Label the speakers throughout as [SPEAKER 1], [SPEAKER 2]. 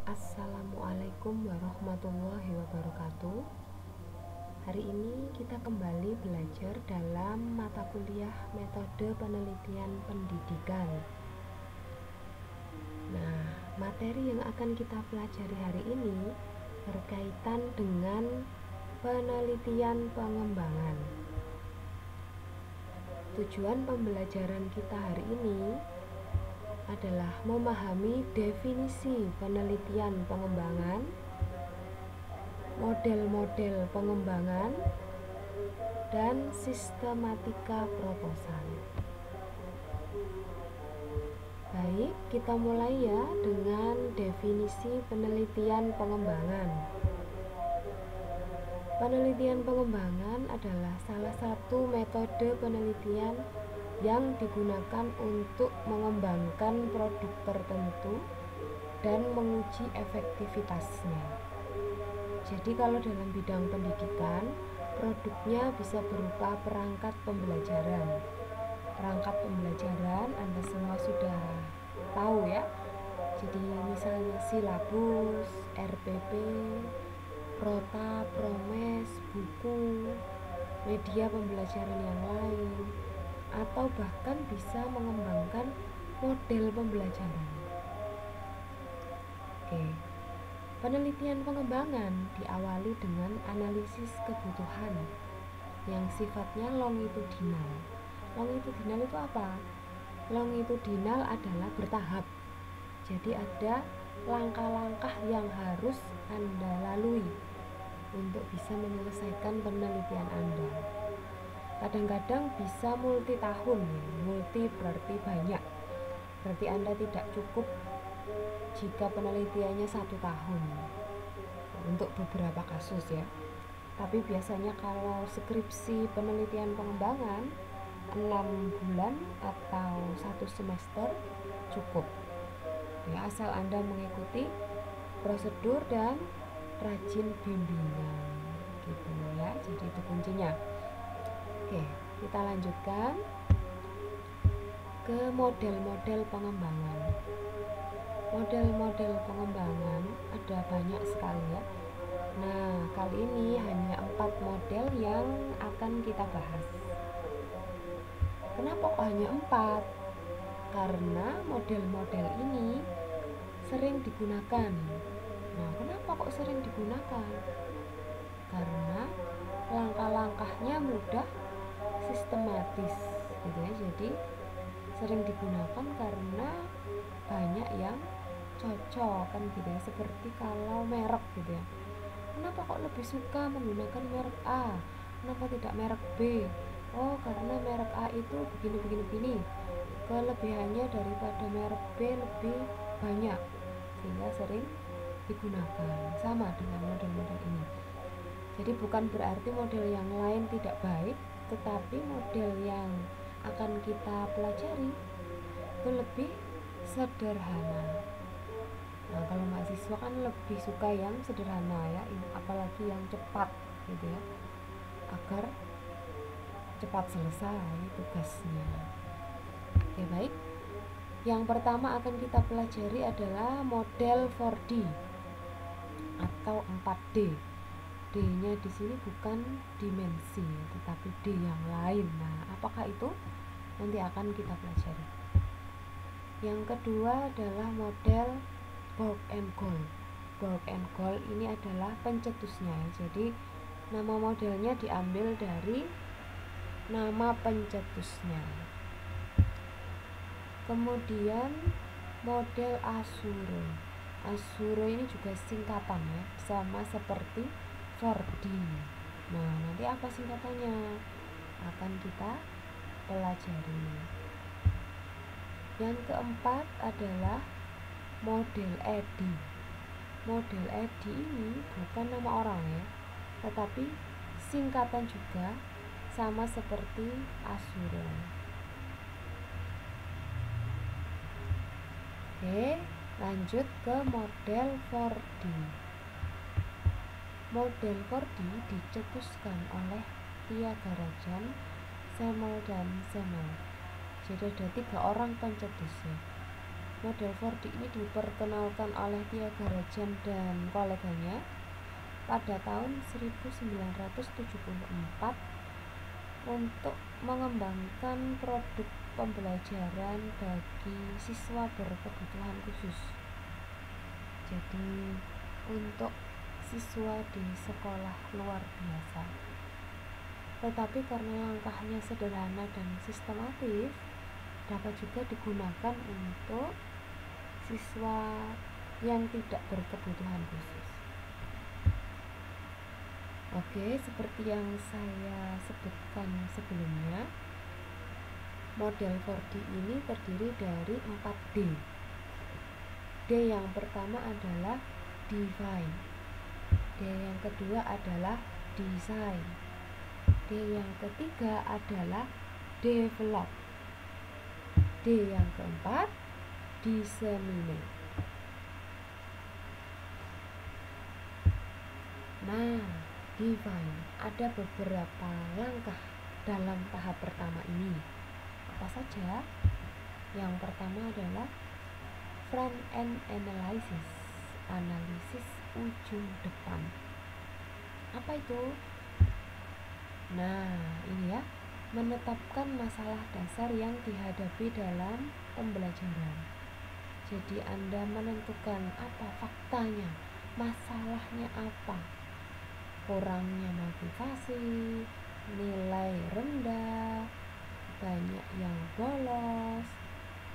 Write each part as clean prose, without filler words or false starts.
[SPEAKER 1] Assalamualaikum warahmatullahi wabarakatuh. Hari ini kita kembali belajar dalam mata kuliah metode penelitian pendidikan. Nah, materi yang akan kita pelajari hari ini berkaitan dengan penelitian pengembangan. Tujuan pembelajaran kita hari ini adalah memahami definisi penelitian pengembangan, model-model pengembangan, dan sistematika proposal. Baik, kita mulai ya dengan definisi penelitian pengembangan. Penelitian pengembangan adalah salah satu metode penelitian yang digunakan untuk mengembangkan produk tertentu dan menguji efektivitasnya. Jadi kalau dalam bidang pendidikan, produknya bisa berupa perangkat pembelajaran. Perangkat pembelajaran Anda semua sudah tahu ya. Jadi misalnya silabus, RPP, prota, promes, buku, media pembelajaran yang lain, atau bahkan bisa mengembangkan model pembelajaran. Penelitian pengembangan diawali dengan analisis kebutuhan yang sifatnya longitudinal. Longitudinal itu apa? Longitudinal adalah bertahap. Jadi ada langkah-langkah yang harus Anda lalui untuk bisa menyelesaikan penelitian Anda. Kadang-kadang bisa multi tahun ya. Multi berarti banyak. Berarti Anda tidak cukup jika penelitiannya 1 tahun untuk beberapa kasus ya. Tapi biasanya kalau skripsi penelitian pengembangan 6 bulan atau 1 semester cukup ya, asal Anda mengikuti prosedur dan rajin bimbingan gitu ya. Jadi itu kuncinya. Kita lanjutkan ke model-model pengembangan. Model-model pengembangan ada banyak sekali ya. Nah, kali ini hanya 4 model yang akan kita bahas. Kenapa kok hanya 4? Karena model-model ini sering digunakan. Nah, kenapa kok sering digunakan? Karena langkah-langkahnya mudah, sistematis gitu ya. Jadi sering digunakan karena banyak yang cocok kan gitu ya. Seperti kalau merek gitu ya, kenapa kok lebih suka menggunakan merek A, kenapa tidak merek B? Oh, karena merek A itu begini, kelebihannya daripada merek B lebih banyak, sehingga sering digunakan. Sama dengan model-model ini. Jadi bukan berarti model yang lain tidak baik, tetapi model yang akan kita pelajari itu lebih sederhana. Nah, kalau mahasiswa kan lebih suka yang sederhana ya, apalagi yang cepat gitu ya, agar cepat selesai tugasnya. Baik. Yang pertama akan kita pelajari adalah model 4D atau 4D. D-nya di sini bukan dimensi, tetapi D yang lain. Nah, apakah itu? Nanti akan kita pelajari. Yang kedua adalah model Borg and Gold. Borg and Gold ini adalah pencetusnya. Jadi nama modelnya diambil dari nama pencetusnya. Kemudian model Azure. Azure ini juga singkatan ya, sama seperti 4D. Nah, nanti apa singkatannya? Akan kita pelajari. Yang keempat adalah model EDI. Model EDI ini bukan nama orang ya, tetapi singkatan juga, sama seperti Azure. Lanjut ke model 4D. Model 4D dicetuskan oleh, Semel dan Semel. Jadi ada 3 orang pencetusnya. Model 4D ini diperkenalkan oleh Tiago Rajan dan koleganya pada tahun 1974 untuk mengembangkan produk pembelajaran bagi siswa berkebutuhan khusus. Jadi untuk siswa di sekolah luar biasa. Tetapi karena langkahnya sederhana dan sistematis, dapat juga digunakan untuk siswa yang tidak berkebutuhan khusus. Oke, seperti yang saya sebutkan sebelumnya, model 4D ini terdiri dari 4D. D yang pertama adalah define, D yang kedua adalah design, D yang ketiga adalah develop, D yang keempat disseminate. Nah, define ada beberapa langkah dalam tahap pertama ini. Apa saja? Yang pertama adalah front end analysis, analisis ujung depan. Apa itu? Nah, ini ya, menetapkan masalah dasar yang dihadapi dalam pembelajaran. Jadi Anda menentukan apa faktanya, masalahnya apa, kurangnya motivasi, nilai rendah, banyak yang bolos,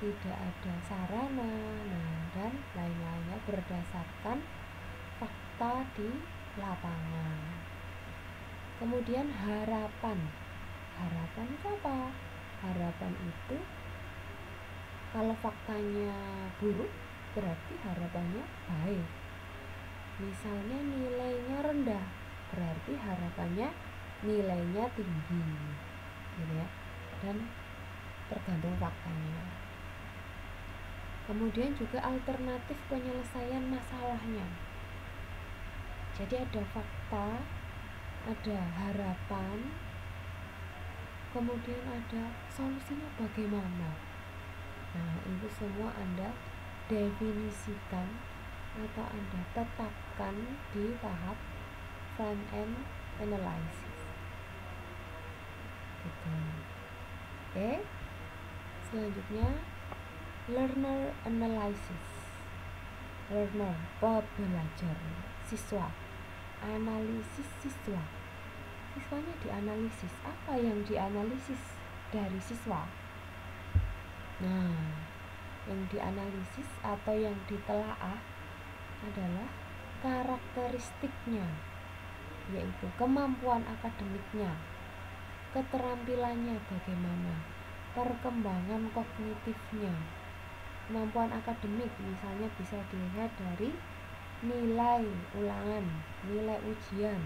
[SPEAKER 1] tidak ada sarana, dan lain-lainnya berdasarkan fakta di lapangan. Kemudian harapan itu apa? Harapan itu kalau faktanya buruk berarti harapannya baik. Misalnya nilainya rendah, berarti harapannya nilainya tinggi, gitu ya. Dan tergantung faktanya. Kemudian juga alternatif penyelesaian masalahnya. Jadi ada fakta, ada harapan, kemudian ada solusinya bagaimana. Nah, itu semua Anda definisikan atau Anda tetapkan di tahap front end analysis. Gitu. Oke. Selanjutnya learner analysis. Learner, pembelajar, siswa. Analisis siswa. Siswanya dianalisis. Apa yang dianalisis dari siswa? Nah, yang dianalisis atau yang ditelaah adalah karakteristiknya, yaitu kemampuan akademiknya, keterampilannya bagaimana, perkembangan kognitifnya. Kemampuan akademik misalnya bisa dilihat dari nilai ulangan, nilai ujian,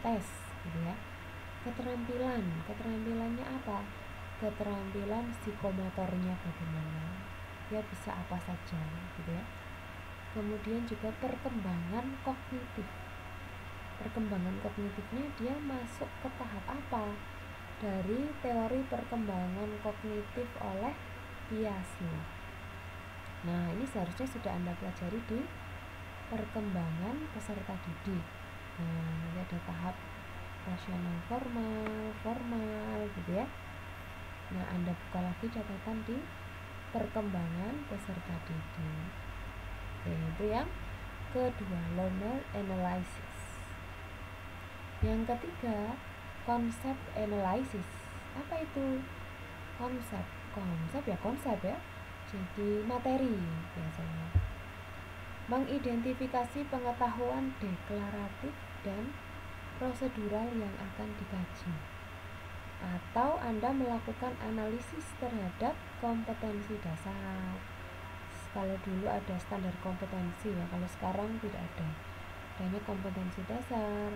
[SPEAKER 1] tes, gitu ya. Keterampilannya apa? Keterampilan psikomotornya bagaimana, dia bisa apa saja, gitu ya. Kemudian juga perkembangan kognitif. Perkembangan kognitifnya dia masuk ke tahap apa? Dari teori perkembangan kognitif oleh Piaget. Nah, ini seharusnya sudah Anda pelajari di perkembangan peserta didik. Nah, ini ada tahap rasional formal, gitu ya. Nah, Anda buka lagi catatan di perkembangan peserta didik. Oke, itu yang kedua, learner analysis. Yang ketiga, konsep analysis. Apa itu konsep? Konsep ya. Jadi materi biasanya. Mengidentifikasi pengetahuan deklaratif dan prosedural yang akan dikaji. Atau Anda melakukan analisis terhadap kompetensi dasar. Kalau dulu ada standar kompetensi ya, kalau sekarang tidak ada. Adanya kompetensi dasar,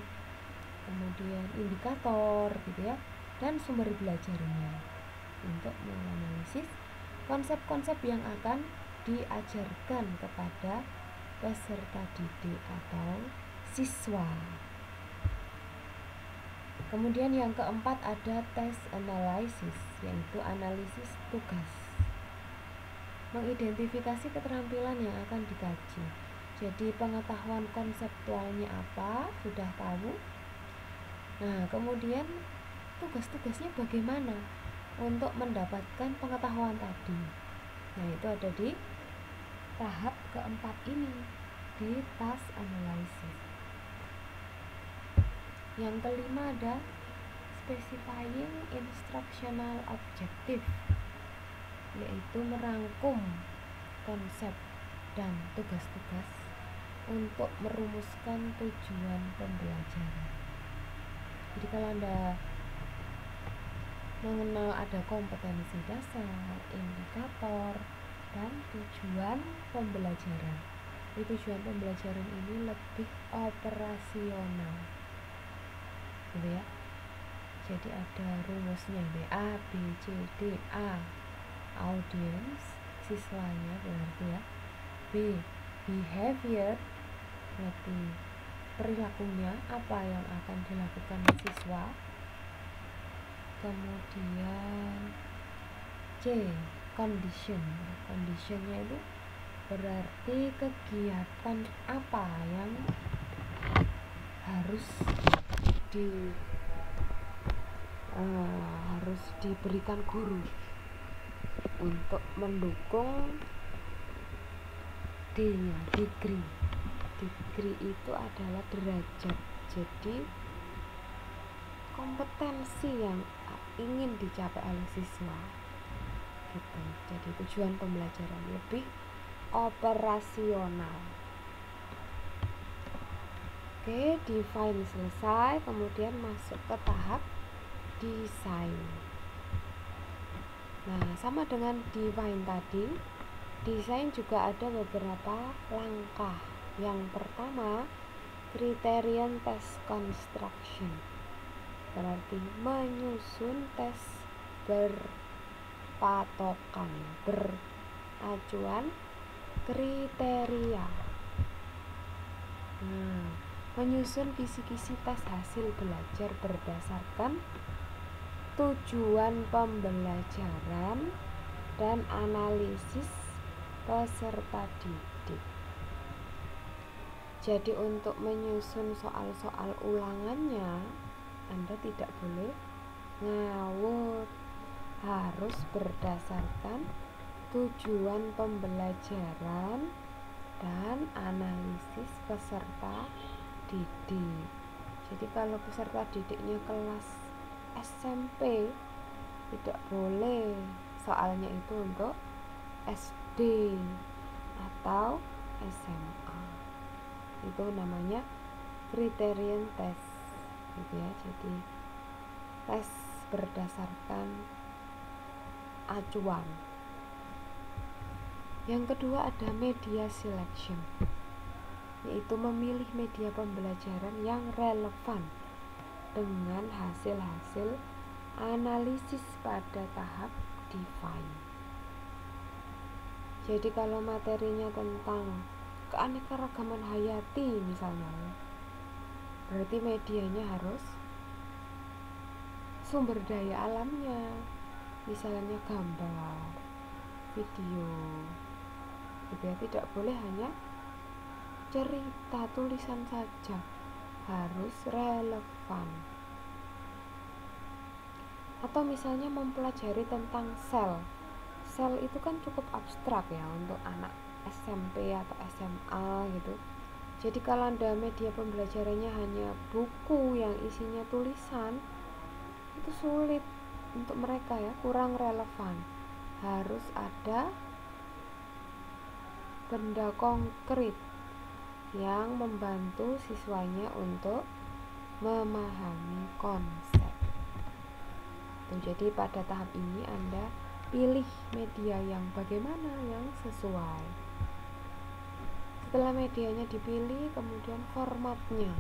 [SPEAKER 1] kemudian indikator, gitu ya, dan sumber belajarnya untuk menganalisis konsep-konsep yang akan diajarkan kepada peserta didik atau siswa. Kemudian yang keempat ada test analysis, yaitu analisis tugas. mengidentifikasi keterampilan yang akan dikaji. Jadi pengetahuan konseptualnya apa, sudah tahu. Nah, kemudian tugas-tugasnya bagaimana untuk mendapatkan pengetahuan tadi. Nah, itu ada di tahap keempat ini, di task analysis. Yang kelima ada specifying instructional objective, yaitu merangkum konsep dan tugas-tugas untuk merumuskan tujuan pembelajaran. Jadi kalau Anda mengenal ada kompetensi dasar, indikator, dan tujuan pembelajaran. Tujuan pembelajaran ini lebih operasional, gitu ya. Jadi ada rumusnya, A, B, C, D. A, audience, siswanya berarti ya. B, behavior, berarti perilakunya, apa yang akan dilakukan siswa. Kemudian C, condition. Conditionnya itu berarti kegiatan apa yang harus diberikan guru untuk mendukung D-nya, degree. Degree itu adalah derajat. Jadi kompetensi yang ingin dicapai oleh siswa gitu. Jadi tujuan pembelajaran lebih operasional. Oke, define selesai, kemudian masuk ke tahap desain. Nah, sama dengan define tadi, desain juga ada beberapa langkah. Yang pertama, criterion test construction, berarti menyusun tes berpatokan, beracuan kriteria. Menyusun kisi-kisi tes hasil belajar berdasarkan tujuan pembelajaran dan analisis peserta didik. Jadi untuk menyusun soal-soal ulangannya, Anda tidak boleh ngawur, harus berdasarkan tujuan pembelajaran dan analisis peserta didik. Jadi kalau peserta didiknya kelas SMP, tidak boleh soalnya itu untuk SD atau SMA. Itu namanya criterion test, gitu ya. Jadi tes berdasarkan acuan. Yang kedua ada media selection, yaitu memilih media pembelajaran yang relevan dengan hasil-hasil analisis pada tahap define. Jadi kalau materinya tentang keanekaragaman hayati misalnya, berarti medianya harus sumber daya alamnya, misalnya gambar, video, gitu ya. Tidak boleh hanya cerita tulisan saja, harus relevan. Atau misalnya mempelajari tentang sel itu kan cukup abstrak ya untuk anak SMP atau SMA gitu. Jadi kalau Anda media pembelajarannya hanya buku yang isinya tulisan, itu sulit untuk mereka ya, kurang relevan. Harus ada benda konkret yang membantu siswanya untuk memahami konsep. Jadi pada tahap ini Anda pilih media yang bagaimana, yang sesuai. Setelah medianya dipilih, kemudian formatnya.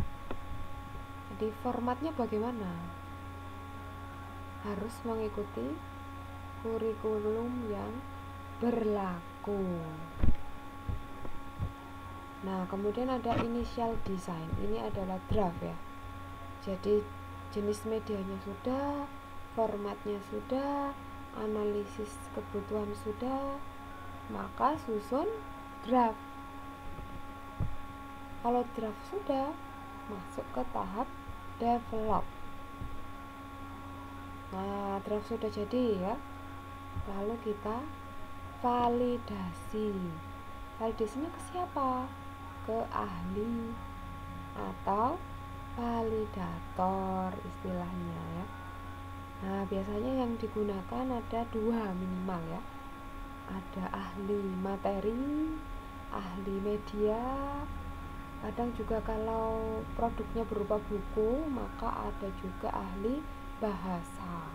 [SPEAKER 1] Jadi formatnya bagaimana? Harus mengikuti kurikulum yang berlaku. Nah, kemudian ada initial design. Ini adalah draft ya. Jadi jenis medianya sudah, formatnya sudah, analisis kebutuhan sudah, maka susun draft. Kalau draft sudah, masuk ke tahap develop. Nah, draft sudah jadi ya. Lalu kita validasi. Validasinya ke siapa? Ke ahli atau validator istilahnya ya. Nah, biasanya yang digunakan ada 2 minimal ya. Ada ahli materi, ahli media. Kadang juga kalau produknya berupa buku, maka ada juga ahli bahasa.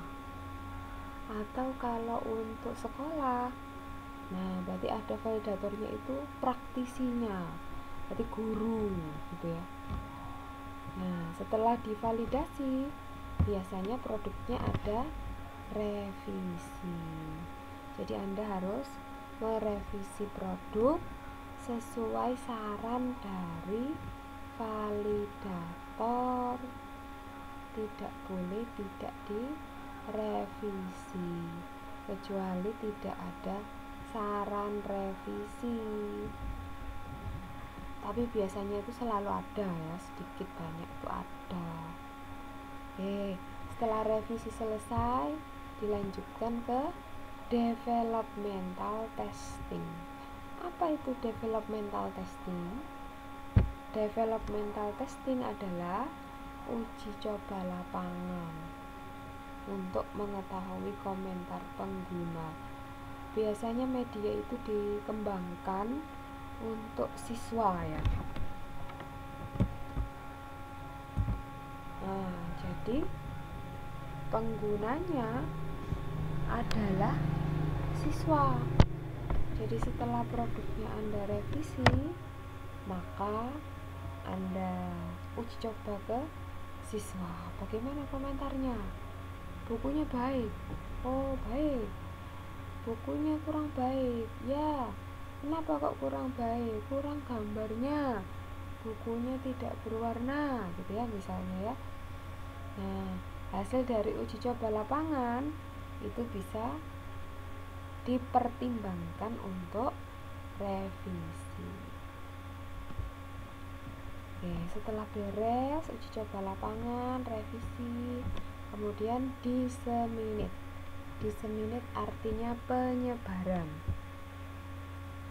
[SPEAKER 1] Atau kalau untuk sekolah, nah berarti ada validatornya itu praktisinya, berarti guru gitu ya. Nah, setelah divalidasi, biasanya produknya ada revisi. Jadi Anda harus merevisi produk sesuai saran dari validator. Tidak boleh tidak direvisi kecuali tidak ada saran revisi. Tapi biasanya itu selalu ada ya, sedikit banyak itu ada. Setelah revisi selesai, dilanjutkan ke developmental testing. Apa itu developmental testing? Developmental testing adalah uji coba lapangan untuk mengetahui komentar pengguna. Biasanya media itu dikembangkan untuk siswa ya. Nah, jadi penggunanya adalah siswa. Jadi setelah produknya Anda revisi, maka Anda uji coba ke siswa. Bagaimana komentarnya? Bukunya baik. Oh, baik. Bukunya kurang baik. Ya, kenapa kok kurang baik? Kurang gambarnya. Bukunya tidak berwarna, gitu ya misalnya ya. Nah, hasil dari uji coba lapangan itu bisa dipertimbangkan untuk revisi. Setelah beres uji coba lapangan, revisi, kemudian disseminate. Disseminate artinya penyebaran.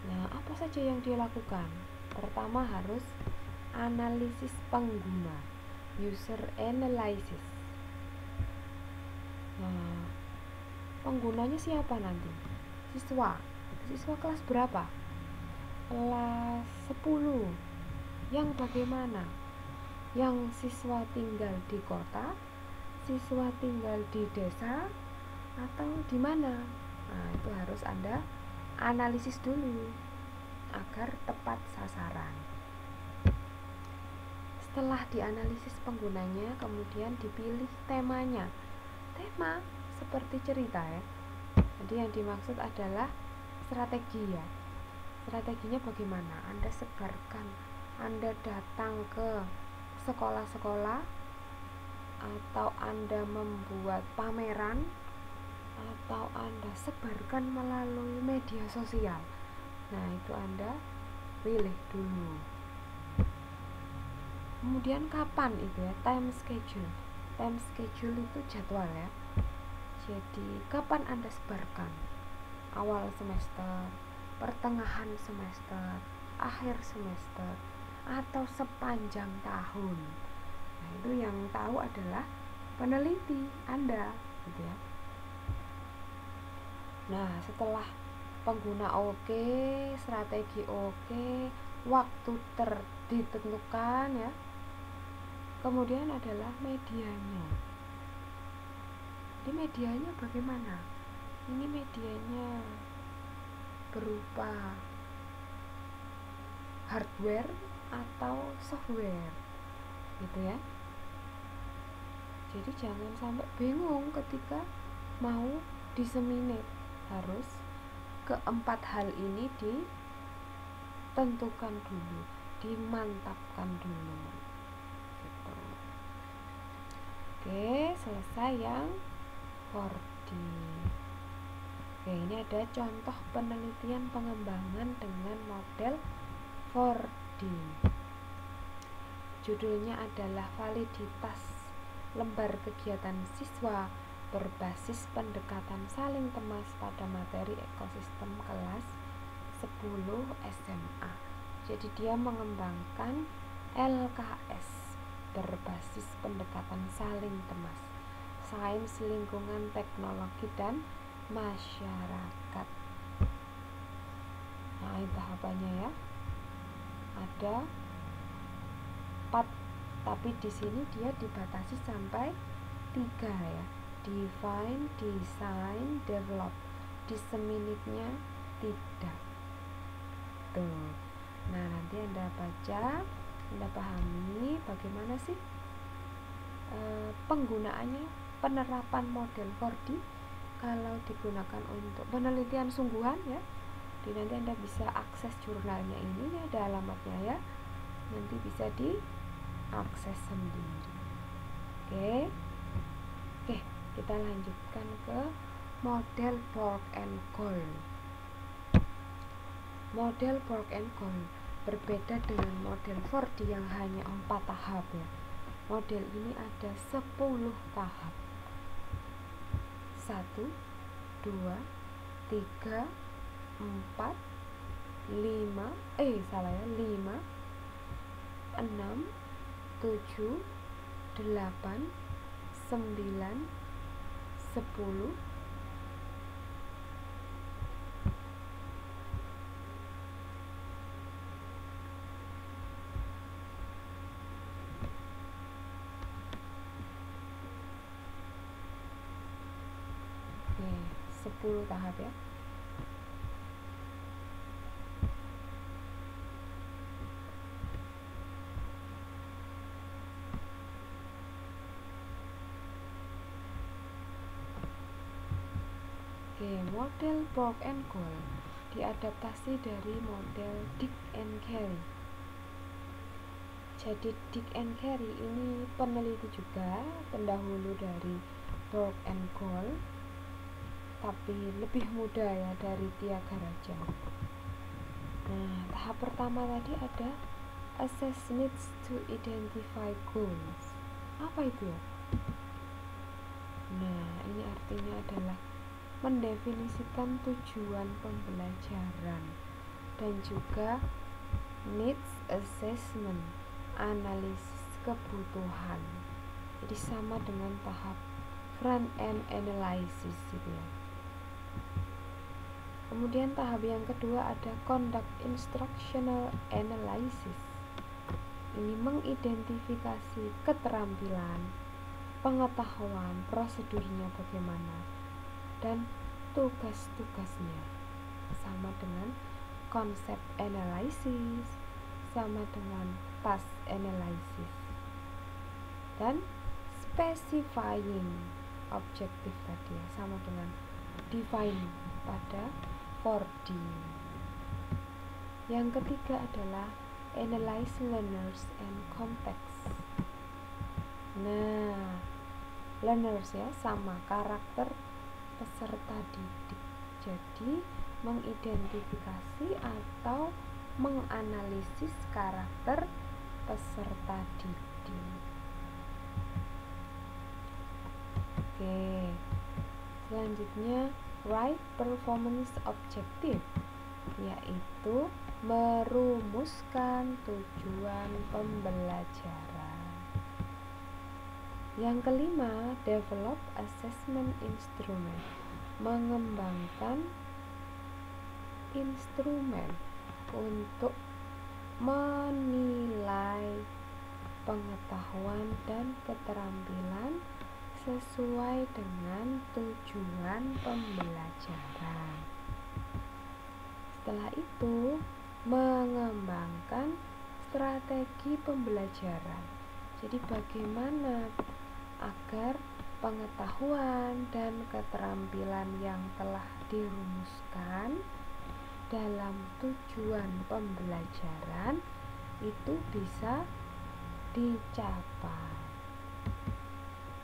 [SPEAKER 1] Nah, apa saja yang dilakukan? Pertama harus analisis pengguna, user analysis. Nah, penggunanya siapa nanti? Siswa kelas berapa? Kelas 10. Yang bagaimana? Yang siswa tinggal di kota, siswa tinggal di desa, atau di mana? Nah, itu harus Anda analisis dulu agar tepat sasaran. Setelah dianalisis penggunanya, kemudian dipilih temanya. Tema seperti cerita ya. Jadi yang dimaksud adalah strategi ya. Strateginya bagaimana? Anda sebarkan, Anda datang ke sekolah-sekolah, atau Anda membuat pameran, atau Anda sebarkan melalui media sosial. Nah, itu Anda pilih dulu. Kemudian kapan itu ya? Time schedule. Time schedule itu jadwal ya. Jadi kapan Anda sebarkan? Awal semester, pertengahan semester, akhir semester, atau sepanjang tahun. Nah, itu yang tahu adalah peneliti Anda, gitu ya. Nah, setelah pengguna oke, strategi oke, waktu ditentukan ya. Kemudian adalah medianya. Di medianya bagaimana? Ini medianya berupa hardware atau software, gitu ya. Jadi jangan sampai bingung ketika mau disseminate. Harus keempat hal ini ditentukan dulu, dimantapkan dulu, gitu. Oke, selesai yang 4D. Oke, ini ada contoh penelitian pengembangan dengan model 4D. Judulnya adalah validitas lembar kegiatan siswa berbasis pendekatan saling temas pada materi ekosistem kelas 10 SMA. Jadi dia mengembangkan LKS berbasis pendekatan saling temas, sains lingkungan, teknologi, dan masyarakat. Nah, ini tahapannya ya. Ada 4, tapi di sini dia dibatasi sampai 3 ya. Define, design, develop. Disseminate-nya tidak. Tuh. Nah, nanti Anda baca, Anda pahami bagaimana sih penggunaannya, penerapan model 4D kalau digunakan untuk penelitian sungguhan ya. Di nanti Anda bisa akses jurnalnya, ini ada alamatnya ya. Nanti bisa diakses sendiri. Oke, kita lanjutkan ke model Borg and Goal. Model Borg and Goal berbeda dengan model 4D yang hanya 4 tahap ya. Model ini ada 10 tahap. 1, 2, 3, 4, 5, 5, 6, 7, 8, 9, 10, 10 tahap ya. Model Borg and Goal diadaptasi dari model Dick and Carey. Jadi Dick and Carey ini peneliti juga, pendahulu dari Borg and Goal, tapi lebih muda ya, dari Tyagarajan. Nah, tahap pertama tadi ada assess needs to identify goals. Apa itu ya? Nah, ini artinya adalah mendefinisikan tujuan pembelajaran, dan juga needs assessment, analisis kebutuhan. Jadi sama dengan tahap front end analysis gitu ya. Kemudian tahap yang kedua ada conduct instructional analysis. Ini mengidentifikasi keterampilan, pengetahuan, prosedurnya bagaimana, dan tugas-tugasnya. Sama dengan konsep analysis, sama dengan task analysis, dan specifying objective tadi ya, sama dengan define pada 4D. Yang ketiga adalah analyze learners and context. Nah, learners ya, sama karakter peserta didik. Jadi mengidentifikasi atau menganalisis karakter peserta didik. Oke, selanjutnya right performance objective, yaitu merumuskan tujuan pembelajaran. Yang kelima, develop assessment instrument, mengembangkan instrumen untuk menilai pengetahuan dan keterampilan sesuai dengan tujuan pembelajaran. Setelah itu, mengembangkan strategi pembelajaran. Jadi bagaimana agar pengetahuan dan keterampilan yang telah dirumuskan dalam tujuan pembelajaran itu bisa dicapai.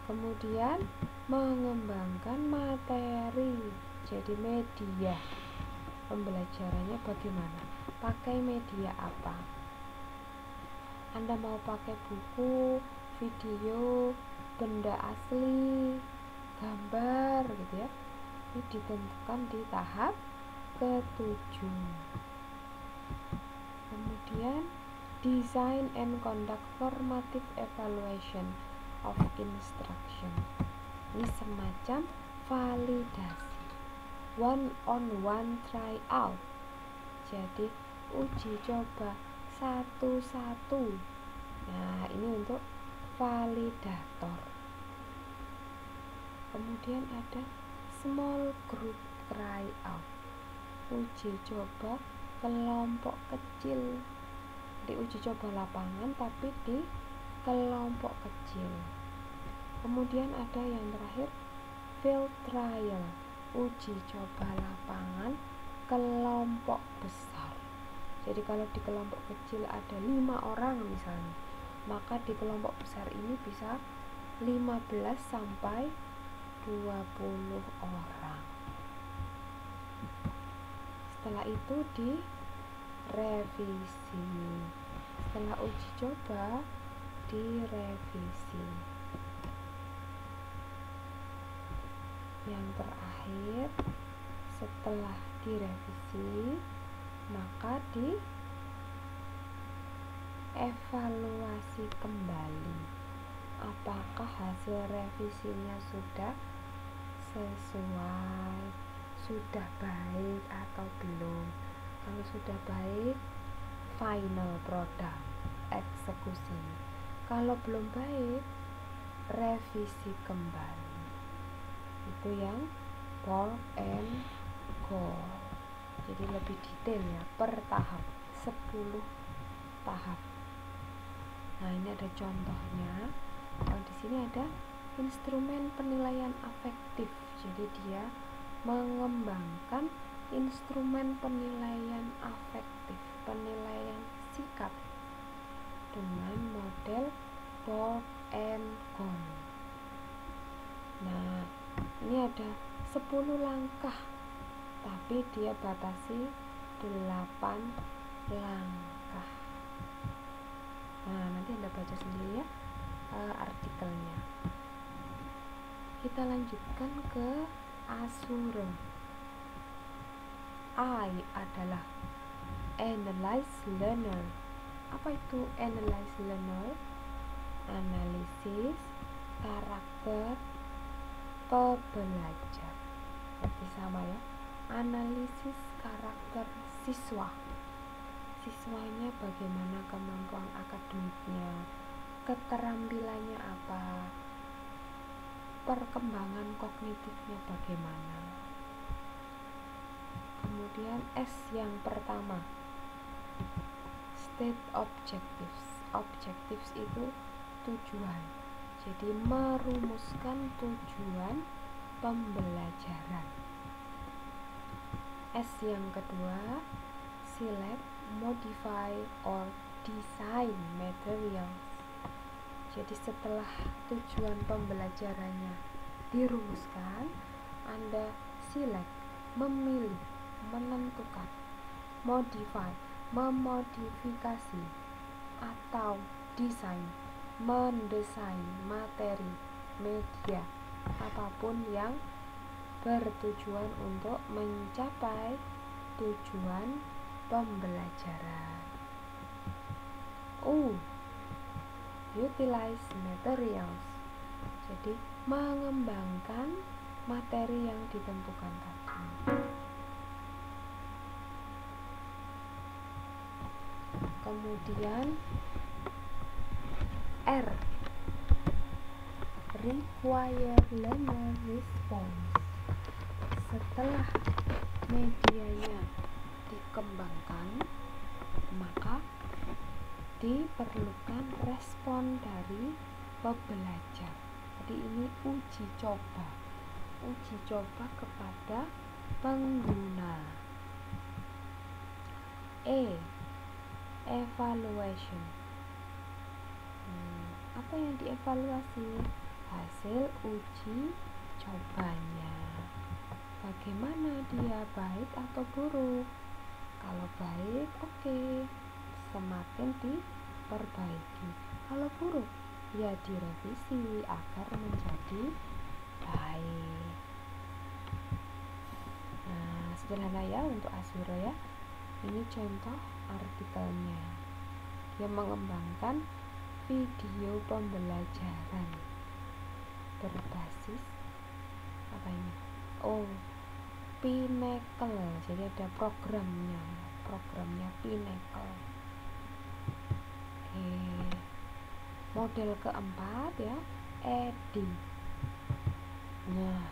[SPEAKER 1] Kemudian mengembangkan materi Jadi media pembelajarannya bagaimana? Pakai media apa? Anda mau pakai buku, video, benda asli, gambar gitu ya. Ini ditentukan di tahap ke-7. Kemudian design and conduct formative evaluation of instruction. Ini semacam validasi, one-on-one tryout. Jadi uji coba satu-satu. Nah, ini untuk validator. Kemudian ada small group tryout, uji coba kelompok kecil. Di uji coba lapangan tapi di kelompok kecil. Kemudian ada yang terakhir field trial, uji coba lapangan kelompok besar. Jadi kalau di kelompok kecil ada 5 orang misalnya, maka di kelompok besar ini bisa 15 sampai 20 orang. Setelah itu direvisi. Setelah uji coba direvisi. Yang terakhir, setelah direvisi maka dievaluasi kembali apakah hasil revisinya sudah sesuai, sudah baik atau belum. Kalau sudah baik, final product, eksekusi. Kalau belum baik, revisi kembali. Itu yang board and goal. Jadi lebih detail ya, per tahap, 10 tahap. Nah, ini ada contohnya. Kalau di sini ada instrumen penilaian afektif. Jadi dia mengembangkan instrumen penilaian afektif, penilaian sikap dengan model board and goal. Nah, ini ada 10 langkah, tapi dia batasi 8 langkah. Nah, nanti Anda baca sendiri ya artikelnya. Kita lanjutkan ke Azure. I adalah analyze learner. Apa itu analyze learner? Analisis karakter pembelajar. Berarti sama ya. Analisis karakter siswa. Siswanya bagaimana kemampuan akademiknya, keterampilannya apa, perkembangan kognitifnya bagaimana. Kemudian S yang pertama, state objectives. Objectives itu tujuan. Jadi merumuskan tujuan pembelajaran. S yang kedua, select, modify, or design materials. Jadi setelah tujuan pembelajarannya dirumuskan, Anda select, memilih, menentukan, modify, memodifikasi, atau desain, mendesain materi, media, apapun yang bertujuan untuk mencapai tujuan pembelajaran. Utilize materials. Jadi mengembangkan materi yang ditentukan tadi. Kemudian R, require learner response. Setelah medianya dikembangkan, maka diperlukan respon dari pembelajar. Jadi ini uji coba kepada pengguna. Evaluation. Apa yang dievaluasi? Hasil uji cobanya. bagaimana dia, baik atau buruk. Kalau baik, oke, semakin diperbaiki. Kalau buruk, ya direvisi agar menjadi baik. Nah, sederhana ya untuk Azuro ya. Ini contoh artikelnya. Dia mengembangkan video pembelajaran berbasis apa ini? Oh, Pinnacle. Jadi ada programnya Pinnacle. Oke. Model keempat ya, EDI. Nah,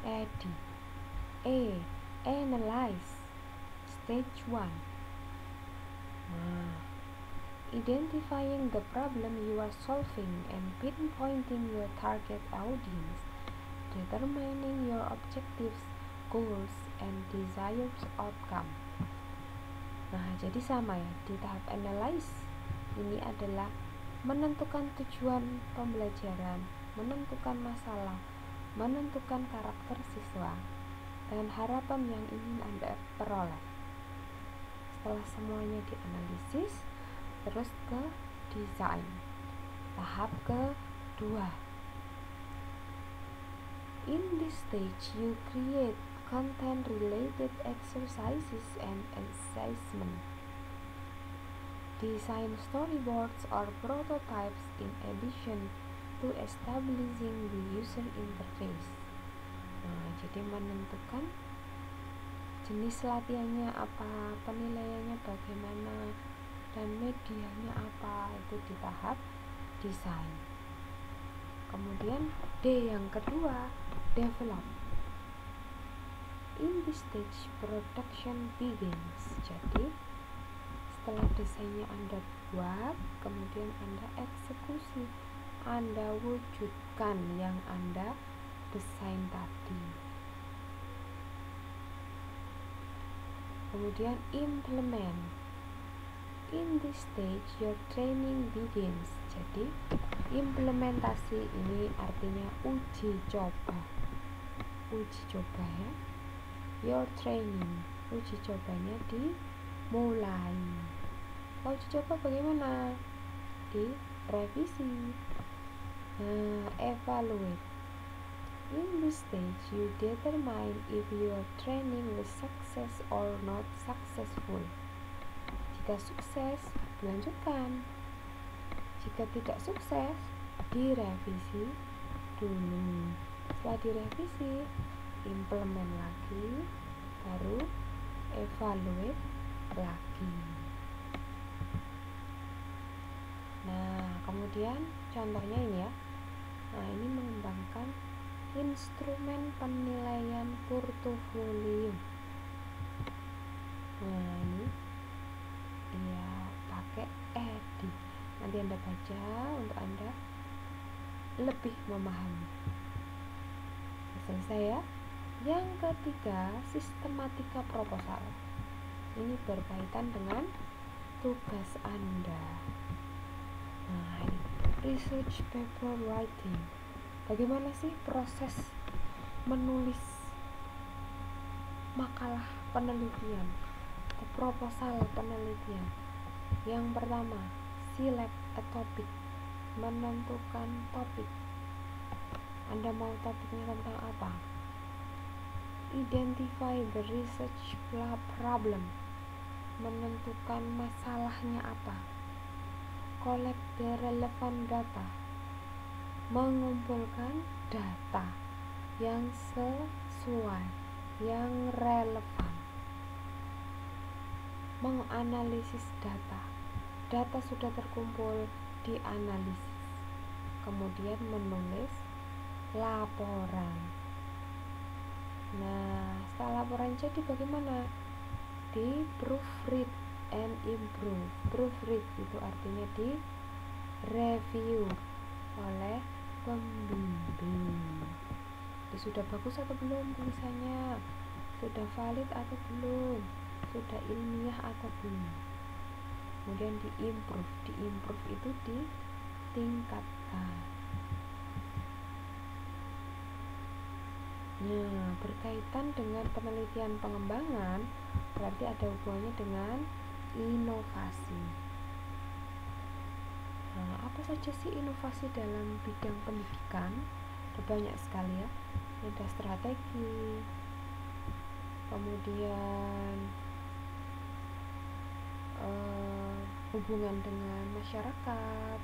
[SPEAKER 1] EDI. Analyze. Stage 1. Nah, identifying the problem you are solving and pinpointing your target audience, determining your objectives, goals, and desired outcome. Nah, jadi sama ya, di tahap analyze ini adalah menentukan tujuan pembelajaran, menentukan masalah, menentukan karakter siswa, dan harapan yang ingin Anda peroleh. Setelah semuanya dianalisis, terus ke desain. Tahap kedua. In this stage, you create content-related exercises and assessment. Design storyboards or prototypes in addition to establishing the user interface. Nah, jadi menentukan jenis latihannya apa, penilaiannya bagaimana, dan medianya apa, itu di tahap desain. Kemudian D yang kedua, develop. In this stage, production begins. Jadi setelah desainnya Anda buat, kemudian Anda eksekusi, Anda wujudkan yang Anda desain tadi. Kemudian implement. In this stage, your training begins. Jadi implementasi ini artinya uji coba ya. Your training, uji cobanya dimulai. Uji coba bagaimana? Direvisi. Evaluate. In this stage, you determine if your training was success or not successful. Jika sukses, dilanjutkan. Jika tidak sukses, direvisi dulu. Setelah direvisi, implement lagi, baru evaluate lagi. Nah, kemudian contohnya ini ya. Nah, ini mengembangkan instrumen penilaian portofolio. Nah, ini ya pakai EDI. Nanti Anda baca untuk Anda lebih memahami. Selesai ya. Yang ketiga, sistematika proposal. Ini berkaitan dengan tugas Anda. Nah, ini research paper writing. Bagaimana sih proses menulis makalah penelitian atau proposal penelitian? Yang pertama, select a topic, menentukan topik. Anda mau topiknya tentang apa? Identify the research problem, menentukan masalahnya apa. Collect the relevant data, mengumpulkan data yang sesuai, yang relevan. Menganalisis data. Data sudah terkumpul, dianalisis. Kemudian menulis laporan. Nah, setelah laporan jadi bagaimana? Di proofread and improve. Proofread itu artinya di review oleh pembimbing. Sudah bagus atau belum tulisannya? Sudah valid atau belum? Sudah ilmiah atau belum? Kemudian diimprove. Diimprove itu ditingkatkan. Nah, berkaitan dengan penelitian pengembangan berarti ada hubungannya dengan inovasi. Nah, apa saja sih inovasi dalam bidang pendidikan? Ada banyak sekali ya. Ada strategi, kemudian hubungan dengan masyarakat,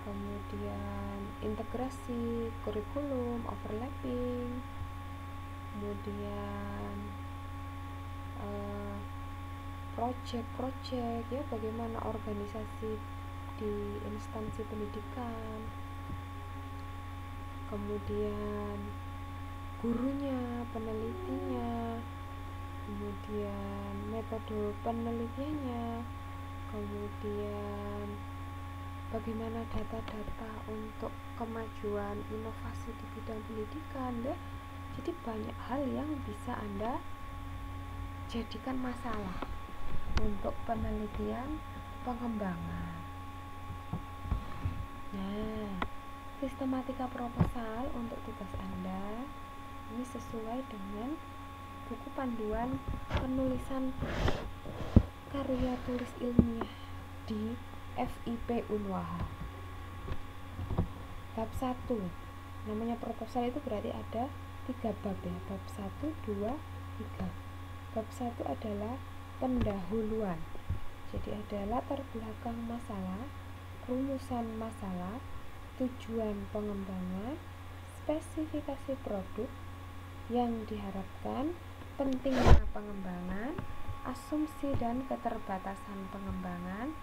[SPEAKER 1] kemudian integrasi kurikulum, overlapping, kemudian project ya, bagaimana organisasi di instansi pendidikan, kemudian gurunya, penelitinya, kemudian metode penelitiannya, kemudian bagaimana data-data untuk kemajuan inovasi di bidang pendidikan ya. Jadi banyak hal yang bisa Anda jadikan masalah untuk penelitian pengembangan. Nah, sistematika proposal untuk tugas Anda ini sesuai dengan buku panduan penulisan karya tulis ilmiah di FIP Unwaha. Bab 1, namanya proposal itu berarti ada 3 bab ya, bab 1, 2, 3. Bab 1 adalah pendahuluan, jadi ada latar belakang masalah, rumusan masalah, tujuan pengembangan, spesifikasi produk yang diharapkan, pentingnya pengembangan, asumsi dan keterbatasan pengembangan,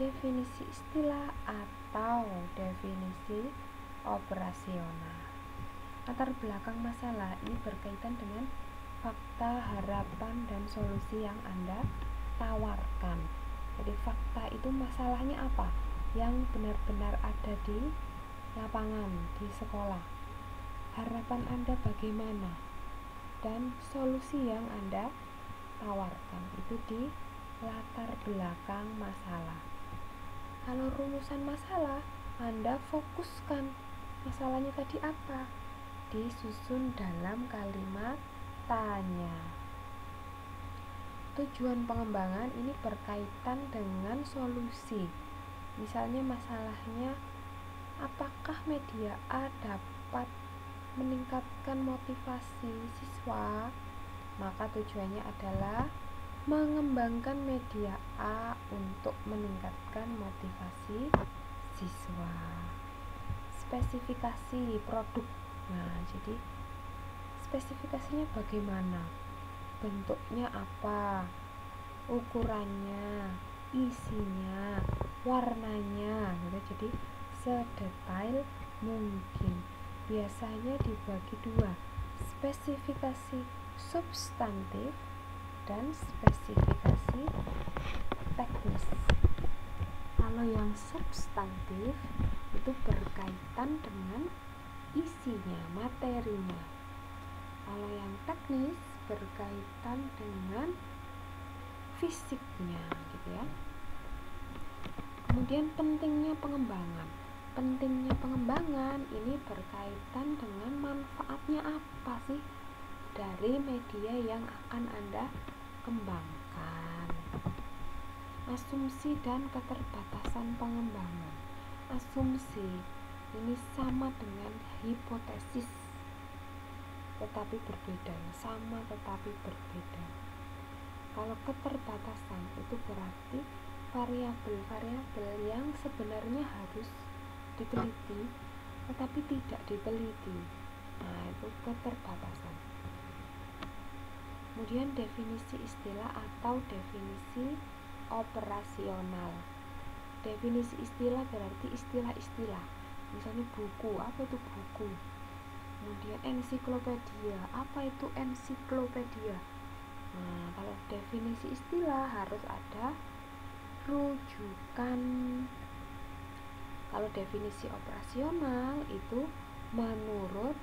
[SPEAKER 1] definisi istilah atau definisi operasional. Latar belakang masalah ini berkaitan dengan fakta, harapan, dan solusi yang Anda tawarkan. Jadi fakta itu masalahnya apa yang benar-benar ada di lapangan, di sekolah. Harapan Anda bagaimana, dan solusi yang Anda tawarkan itu di latar belakang masalah. Kalau rumusan masalah, Anda fokuskan masalahnya tadi apa, disusun dalam kalimat tanya. Tujuan pengembangan ini berkaitan dengan solusi. Misalnya masalahnya, apakah media A dapat meningkatkan motivasi siswa? Maka tujuannya adalah mengembangkan media A untuk meningkatkan motivasi siswa. Spesifikasi produk. Nah, jadi spesifikasinya bagaimana? Bentuknya apa? Ukurannya, isinya, warnanya, gitu. Jadi sedetail mungkin. Biasanya dibagi 2, spesifikasi substantif dan spesifikasi teknis. Kalau yang substantif itu berkaitan dengan isinya, materinya. Kalau yang teknis berkaitan dengan fisiknya, gitu ya. Kemudian pentingnya pengembangan. Pentingnya pengembangan ini berkaitan dengan manfaatnya apa sih dari media yang akan Anda kembangkan. Asumsi dan keterbatasan pengembangan. Asumsi ini sama dengan hipotesis tetapi berbeda, sama tetapi berbeda. Kalau keterbatasan itu berarti variabel-variabel yang sebenarnya harus diteliti tetapi tidak diteliti. Nah, itu keterbatasan. Kemudian definisi istilah atau definisi operasional. Definisi istilah berarti istilah-istilah. Misalnya buku, apa itu buku? Kemudian ensiklopedia, apa itu ensiklopedia? Nah, kalau definisi istilah harus ada rujukan. Kalau definisi operasional itu menurut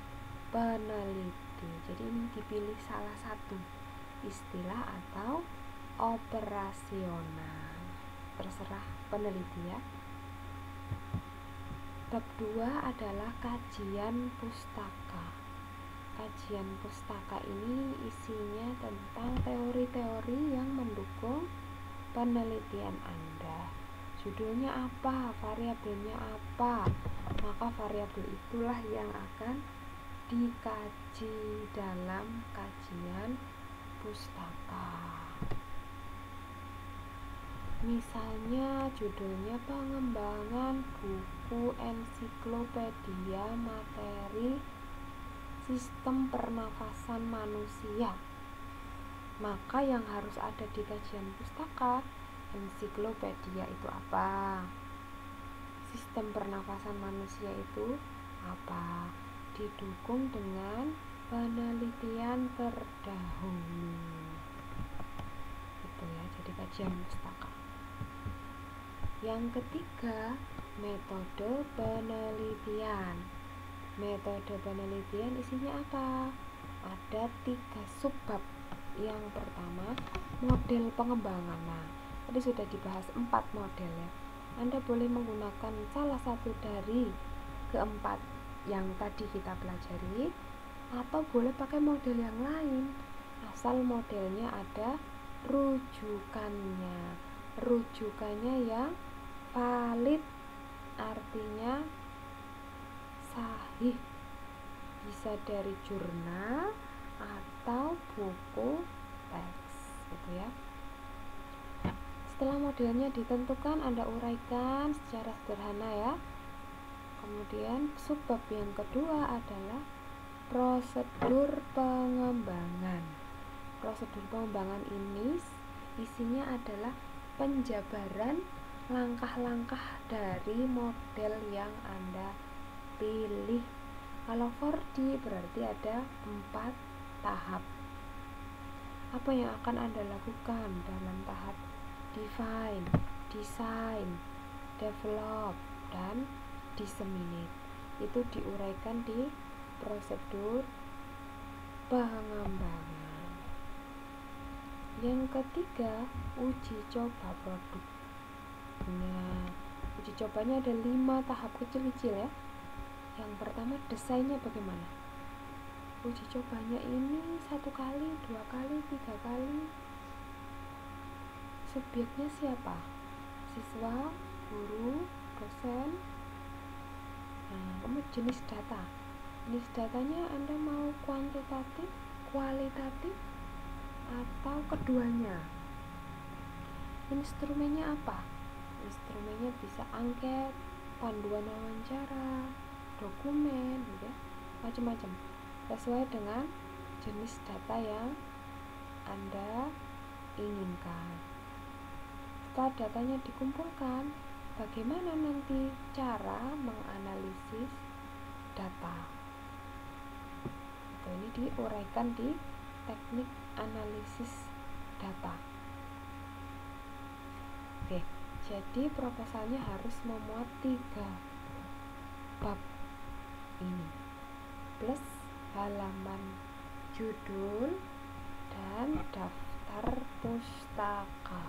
[SPEAKER 1] peneliti. Jadi ini dipilih salah satu, istilah atau operasional. Terserah peneliti ya. Bab 2 adalah kajian pustaka. kajian pustaka ini isinya tentang teori-teori yang mendukung penelitian Anda. Judulnya apa, variabelnya apa, maka variabel itulah yang akan dikaji dalam kajian pustaka. Misalnya judulnya pengembangan buku ensiklopedia materi sistem pernafasan manusia. Maka yang harus ada di kajian pustaka ensiklopedia itu apa? Sistem pernafasan manusia itu apa? Didukung dengan penelitian terdahulu. Itu ya, jadi kajian pustaka. Yang ketiga, metode penelitian. Metode penelitian isinya apa? Ada 3 subbab. Yang pertama, model pengembangan. Nah, tadi sudah dibahas 4 model ya. Anda boleh menggunakan salah satu dari keempat yang tadi kita pelajari, atau boleh pakai model yang lain, asal modelnya ada rujukannya. Rujukannya yang valid, artinya sahih, bisa dari jurnal atau buku teks, gitu ya. Setelah modelnya ditentukan, Anda uraikan secara sederhana ya. Kemudian subbab yang kedua adalah prosedur pengembangan. Prosedur pengembangan ini isinya adalah penjabaran langkah-langkah dari model yang Anda pilih. Kalau 4D berarti ada 4 tahap. Apa yang akan Anda lakukan dalam tahap define, design, develop, dan disseminate? Itu diuraikan di prosedur pengembangan. Yang ketiga, uji coba produk. Nah, uji cobanya ada 5 tahap kecil-kecil ya. Yang pertama, desainnya bagaimana? Uji cobanya ini 1 kali, 2 kali, 3 kali. Subjeknya siapa? Siswa, guru, dosen. Nah, kemudian jenis data. Jenis datanya Anda mau kuantitatif, kualitatif, atau keduanya? Instrumennya apa? Instrumennya bisa angket, panduan wawancara, dokumen, gitu ya, macam-macam, sesuai dengan jenis data yang Anda inginkan. Setelah datanya dikumpulkan, bagaimana nanti cara menganalisis data? Ini diuraikan di teknik analisis data. Oke, jadi proposalnya harus memuat 3 bab ini, plus halaman judul dan daftar pustaka.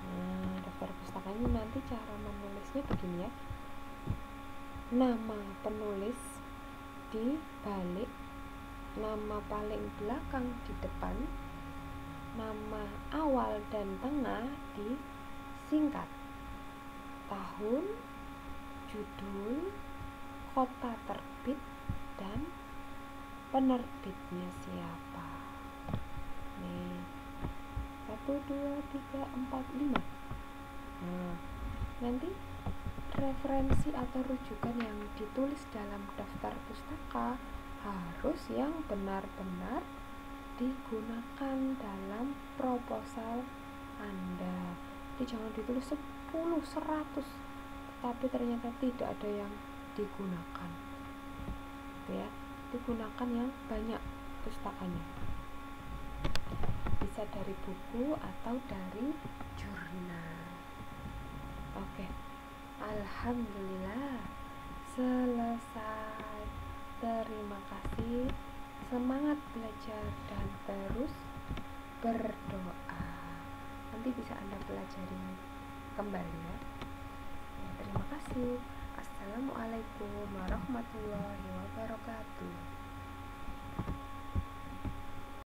[SPEAKER 1] Nah, daftar pustakanya nanti cara menulisnya begini ya. Nama penulis di balik, nama paling belakang di depan, nama awal dan tengah disingkat, tahun, judul, kota terbit, dan penerbitnya siapa. Nih, 1, 2, 3, 4, 5. Nah, nanti referensi atau rujukan yang ditulis dalam daftar pustaka harus yang benar-benar digunakan dalam proposal Anda. Jadi jangan ditulis 10, 100 tapi ternyata tidak ada yang digunakan, ya. Digunakan yang banyak pustakanya, bisa dari buku atau dari jurnal. Oke, alhamdulillah selesai. Terima kasih, semangat belajar dan terus berdoa. Nanti bisa Anda pelajari kembali ya. Terima kasih. Assalamualaikum warahmatullahi wabarakatuh.